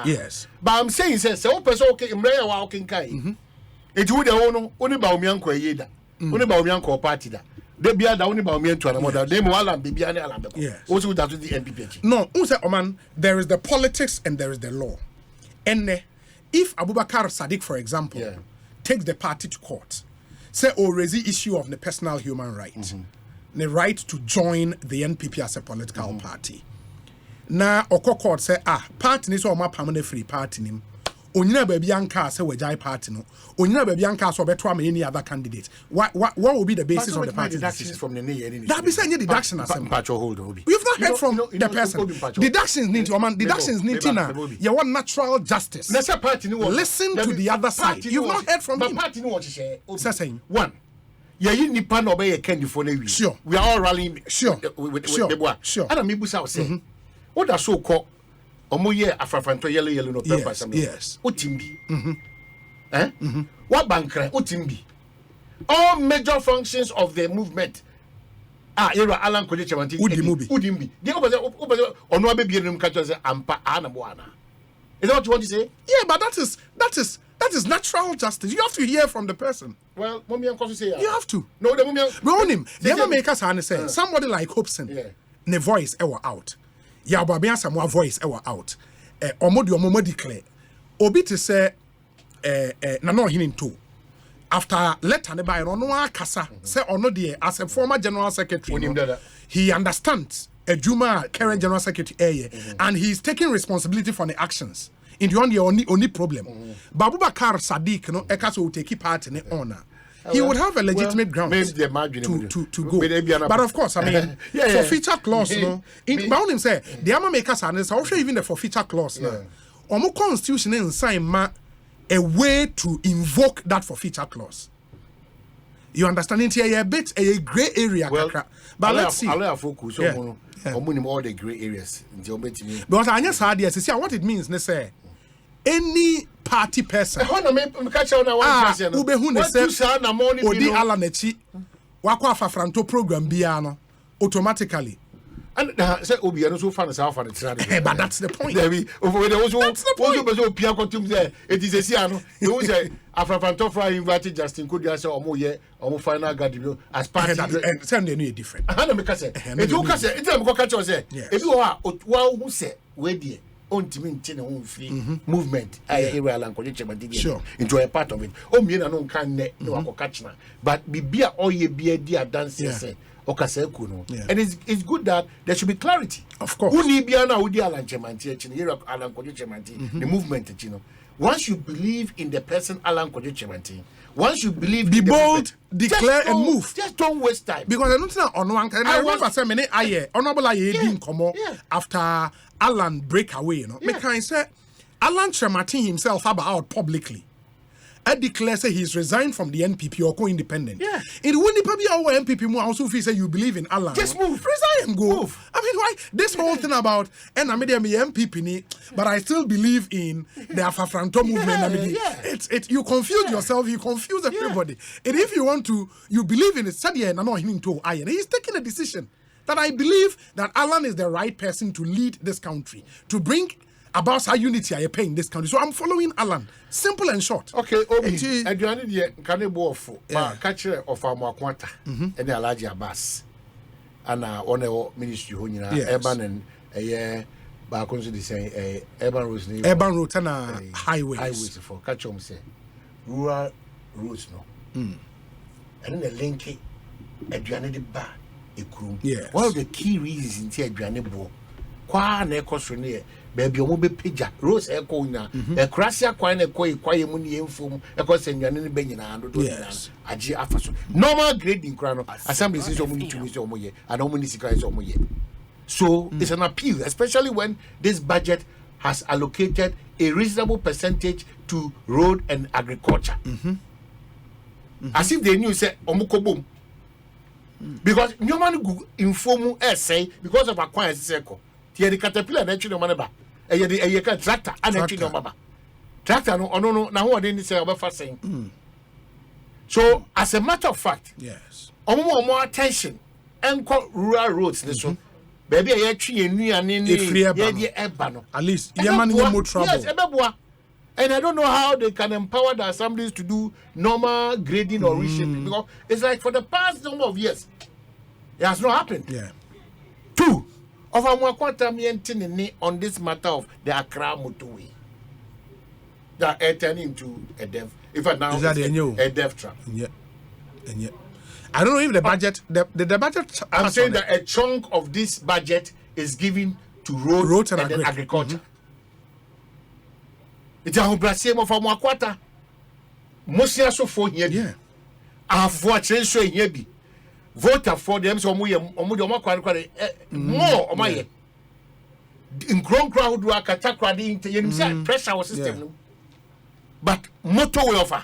Yes. But I'm saying say person okay imre wa okay kai. It would only ba omianko yeda. Only ba omianko party da. They be da only ba omianto na mother. They mo Alan be bia na Alan be. Yes. Also that with the NPP. No, say Oman, there is the politics and there is the law. And if Abubakar Sadiq, for example, takes the party to court, say or raise the issue of the personal human right, the right to join the NPP as a political party. Now, Oko court say, party is all my permanent free party nim. Onyina baby anka say wajai party no. Onyina baby anka so beto am any other candidate. What will be the basis of the party decision? From the that be saying deduction as You've not heard from the person. Deductions need to man. Deductions need to na. You want natural justice. Listen to the other side. You've not heard from him. Party no what share. Saying one. You nipa no be candy for the sure. We are all rallying. Sure. Sure. And me busa say. What that so called Omoye Afrafanto yellow no pepper. Yes. Utimbi. What bankra Utimbi. All major functions of the movement. Era Alan Kojechamanti. Udimbi. The opposite ono baby num catch say ampa anabuana. Is that what you want to say? Yeah, but that is natural justice. You have to hear from the person. Well, mommy and say you have to. No, the mommy on him. The other makers say somebody like Hobson. Ne voice ever out. Ya babia samwa voice ever out. Omo declare. Obi to say na no hinin to. After letter ne by no akasa say ono de as a former general secretary. He understands a Juma current general secretary and he is taking responsibility for the actions. In the only problem. Babubakar Sadiq no ekasa will take part in the honor. He would have a legitimate ground to go. But of course, I mean, for feature clause, no. In bound him say the ama makers and also even the for feature clause now. Omo constitution in sign ma a way to invoke that for feature clause. You understand it here a bit a gray area, but let's see. I'll focus on all the gray areas. Because I just had yes, see what it means. They say any party person. Ubehu ne se odi ala nechi wakwa afafranto program biano automatically. And say obi no so fan say fan it. But that's the point. That's the point. It is a siano. You say afafranto fra invite Justin could say omo final guard as party and send the new different. Ana me ka say. It you ka say, it am go catch us say. If you are who say we dey on free movement area land sure enjoy a part of it me na no can no catch na but bibia oye bia dia dance say okase kuno and it's good that there should be clarity of course who ni bia na odi Alan Chemanti area Alan Chemanti the movement once you believe in the person Alan Chemanti once you believe be bold declare and move just don't waste time because I don't know on one can I remember say many aye honorable aye din komo after Alan break away, you know. Me can say Alan Chemanti himself about publicly. I declare say he's resigned from the NPP or co-independent. Yeah. It wouldn't be our NPP more also feel say you believe in Alan. Just move. Resign and go. Move. I mean, why this whole thing about and I mean MPP ni, but I still believe in the Afafranto movement. It's you confuse yourself, you confuse everybody. And if you want to, you believe in it, he's taking a decision. That I believe that Alan is the right person to lead this country, to bring about our unity I pay in this country. So I'm following Alan. Simple and short. Okay, Obi, Adriani de Kanebo of catcher of our Makwanta and the Alaji Abbas. And on the ministry who Urban and a year by consider saying urban roads urban roads and highways for catch on say rural roads no. And then the link Adriani de Bar. ekrum. Yes. One of the key reasons in tia aduane bo kwa na ekosoro ne baby omo be pagya rose eko nya e krasia kwa na kwaye mu ne yemfom ekose nwane ne be nyina do Yes. agi afaso normal grading kra no assembly says omo ni tumi say omo ye and omo ni sika say omo ye. So it's an appeal, especially when this budget has allocated a reasonable percentage to road and agriculture. As if they knew say omo ko bom. Because no man go inform say because of acquire circle. Tie the caterpillar na twi money ba. E can tractor and twi no baba. Tractor no na ho dey say obefa sen. So as a matter of fact, yes. More attention and rural roads this so. Baby e twi enuane ne ye eba no. At least ye man no more trouble. Yes, ebeboa. And I don't know how they can empower the assemblies to do normal grading or reshaping because it's like for the past number of years, it has not happened. Yeah. Two, of our quantum on this matter of the Accra motorway. That are turning into a dev. In fact, now is that a dev trap. Yeah. And yet, I don't know if the budget, the budget. I'm saying that a chunk of this budget is given to roads and then agriculture. It's a humbrasium of our quarter. Mosia so for here. Yeah. Afo a so here be. Voter for them so more o my in grown crowd do akatakra the into pressure system no. But motorway offer.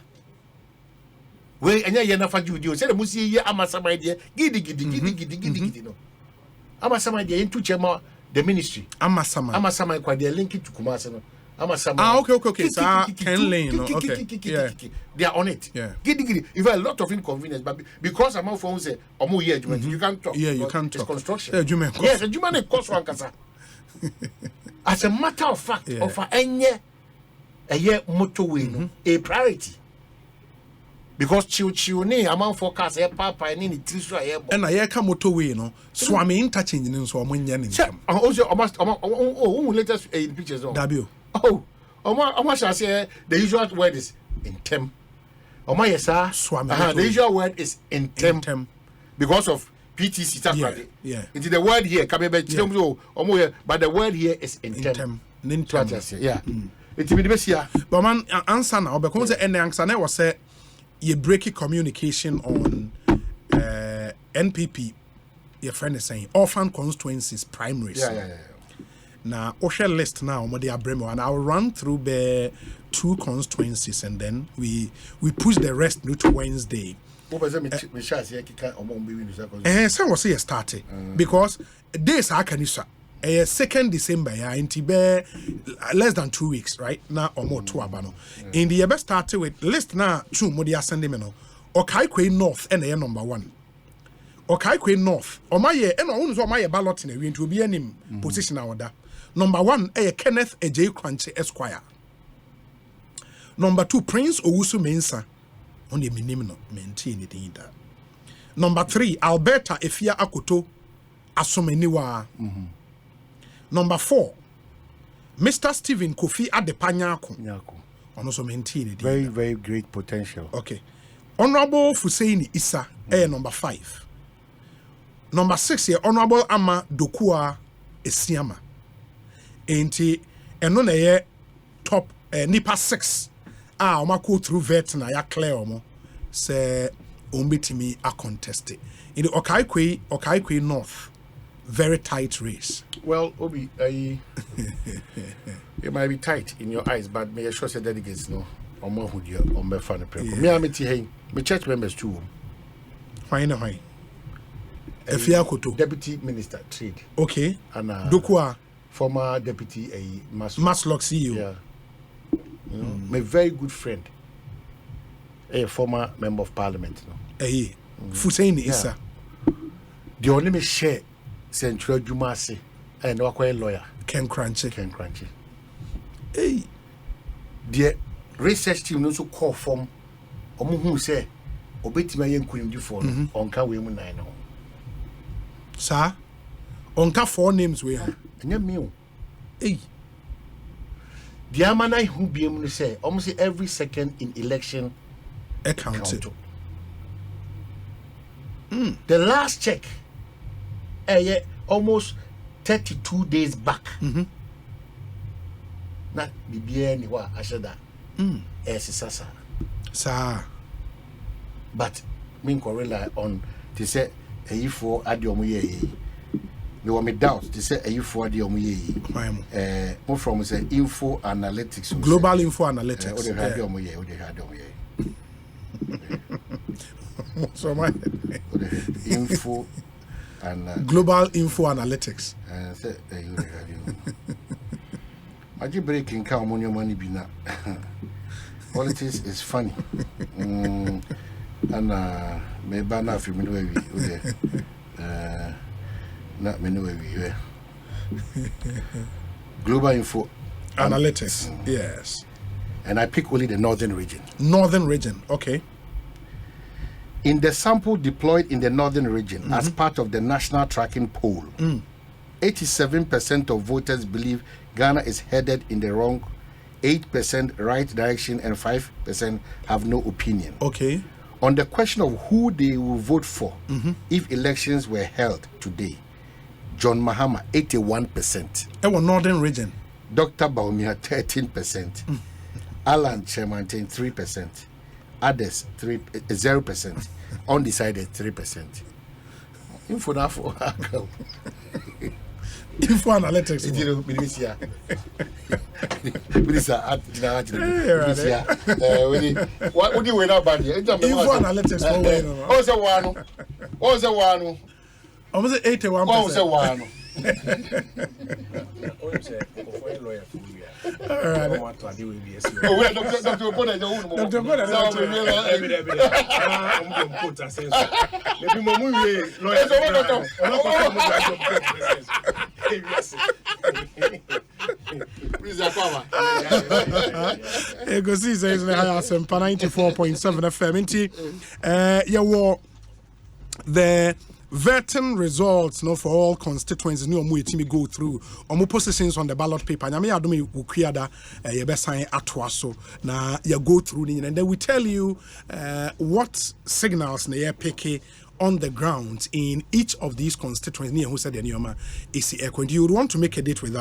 We enya ye na fa judio say the musi ye amasama idea gidi no. Amasama idea into chema the ministry. Amasama kwa they link it to Kumasi no. Okay. So Ken Lane, okay. Yeah. They are on it. Yeah. Giddy. If a lot of inconvenience, but because I'm on say, you can't talk. Yeah, you can't talk. It's construction. Yes, a human cost one kasa. As a matter of fact, offer any a year motorway a priority. Because chiu ne amount forecast a papa and in tissue air. And I come motorway, no. So I'm interchanging so I'm winning. Also, almost latest pictures on W. Almost I say the usual word is intem. The usual word is intem. Because of PTC. Yeah. It's the word here, but the word here is intem. Yeah. It's the best here. But man, answer now because the answer now was say you break communication on NPP. Your friend is saying orphan constituencies primaries. Yeah. Now, Osha list now, and I'll run through the 2 constituencies and then we push the rest to Wednesday. So was here started because days are canisa. 2nd December, less than 2 weeks, right? Now or more 2 abano. In the year started with list now 2 modia sendimeno. Okaikwe North and number 1. Okaikwe North. Or my year and my ballot in a win to be any position order. Number 1, Kenneth J. Crunchy Esquire. Number 2, Prince Owusu Mensa. On the minimum, maintain it in that. Number 3, Alberta Efia Akoto Asomeniwa. Number 4, Mr. Stephen Kofi Adepanyako. Also maintain it. Very, very great potential. Okay. Honorable Fuseini Issa, number 5. Number 6 here, Honorable Ama Dokua Esiama. Enti eno na ye top nipa 6 oma go through vet na ya clear omo say ombetimi a contest in the Okaikwe North very tight race. Well, Obi, it might be tight in your eyes, but may assure say delegates no omo hu dia omo fa no preko me ameti hey me church members too. Why Efia Koto Deputy Minister Trade. Okay. And Dokua former deputy Maslock CEO. Yeah. My very good friend. A former member of parliament. Fuseini Issa. The only me share Central Jumasi and a lawyer. Ken Crunchy. Hey. The research team also call from Omu say Obetima Yen Queen for on Kawe 9. Sir, onka 4 names we have. Hey. The Amanai who be able to say almost every second in election account. The last check almost 32 days back. Na bibia ni wa asheda. Sasa. Sir. But me can rely on to say for adiomu ye. Me want me doubt to say for adiomu ye. More from say info analytics. Global info analytics. Ode adiomu ye. So my info and global info analytics. Say Maji breaking cow money bina. Politics is funny. And me bana fi me we not me we global info analytics. Yes. And I pick only the northern region. Northern region, okay. In the sample deployed in the northern region as part of the national tracking poll, 87% of voters believe Ghana is headed in the wrong, 8% right direction, and 5% have no opinion. Okay. On the question of who they will vote for if elections were held today, John Mahama, 81%. Our northern region. Dr. Baumia, 13%. Alan Chemantin, 3%. Others, 0%. Undecided, 3%. Info now for Info analytics. What would you win about here? Info analytics. Oh, the one. Almost 81%. Oh, the one. Ekosiisen M'Ahiasem 94.7 FM. The vetting results for all constituencies go through positions on the ballot paper. Na go through and then we tell you what signals na pick on the ground in each of these constituencies. You would want to make a date with us.